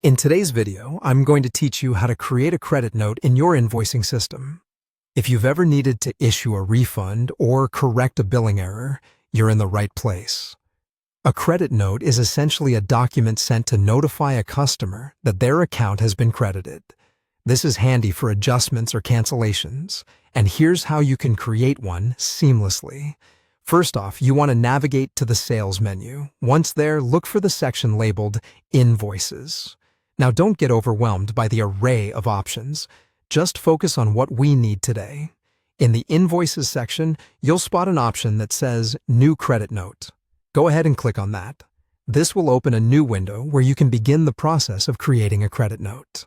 In today's video, I'm going to teach you how to create a credit note in your invoicing system. If you've ever needed to issue a refund or correct a billing error, you're in the right place. A credit note is essentially a document sent to notify a customer that their account has been credited. This is handy for adjustments or cancellations, and here's how you can create one seamlessly. First off, you want to navigate to the Sales menu. Once there, look for the section labeled Invoices. Now don't get overwhelmed by the array of options. Just focus on what we need today. In the Invoices section, you'll spot an option that says New Credit Note. Go ahead and click on that. This will open a new window where you can begin the process of creating a credit note.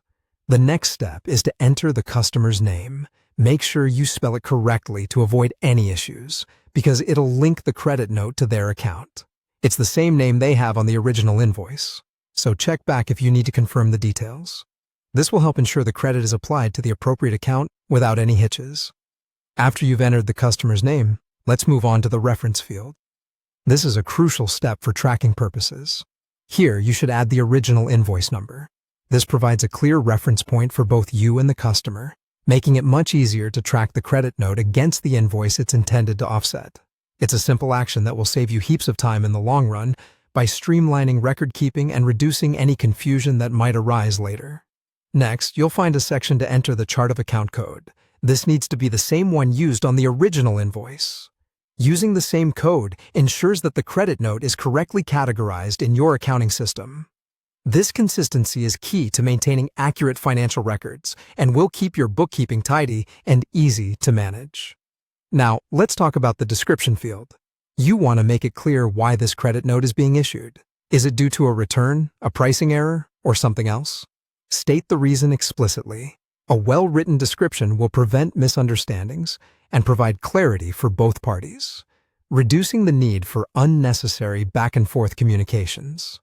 The next step is to enter the customer's name. Make sure you spell it correctly to avoid any issues, because it'll link the credit note to their account. It's the same name they have on the original invoice, so check back if you need to confirm the details. This will help ensure the credit is applied to the appropriate account without any hitches. After you've entered the customer's name, let's move on to the reference field. This is a crucial step for tracking purposes. Here, you should add the original invoice number. This provides a clear reference point for both you and the customer, making it much easier to track the credit note against the invoice it's intended to offset. It's a simple action that will save you heaps of time in the long run by streamlining record keeping and reducing any confusion that might arise later. Next, you'll find a section to enter the chart of account code. This needs to be the same one used on the original invoice. Using the same code ensures that the credit note is correctly categorized in your accounting system. This consistency is key to maintaining accurate financial records and will keep your bookkeeping tidy and easy to manage. Now, let's talk about the description field. You want to make it clear why this credit note is being issued. Is it due to a return, a pricing error, or something else? State the reason explicitly. A well-written description will prevent misunderstandings and provide clarity for both parties, reducing the need for unnecessary back-and-forth communications.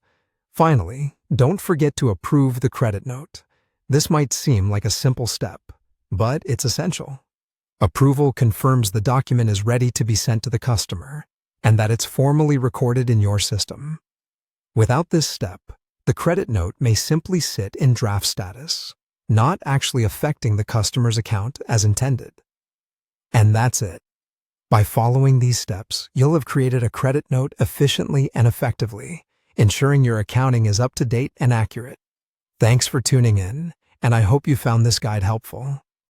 Finally, don't forget to approve the credit note. This might seem like a simple step, but it's essential. Approval confirms the document is ready to be sent to the customer and that it's formally recorded in your system. Without this step, the credit note may simply sit in draft status, not actually affecting the customer's account as intended. And that's it. By following these steps, you'll have created a credit note efficiently and effectively, ensuring your accounting is up to date and accurate. Thanks for tuning in, and I hope you found this guide helpful.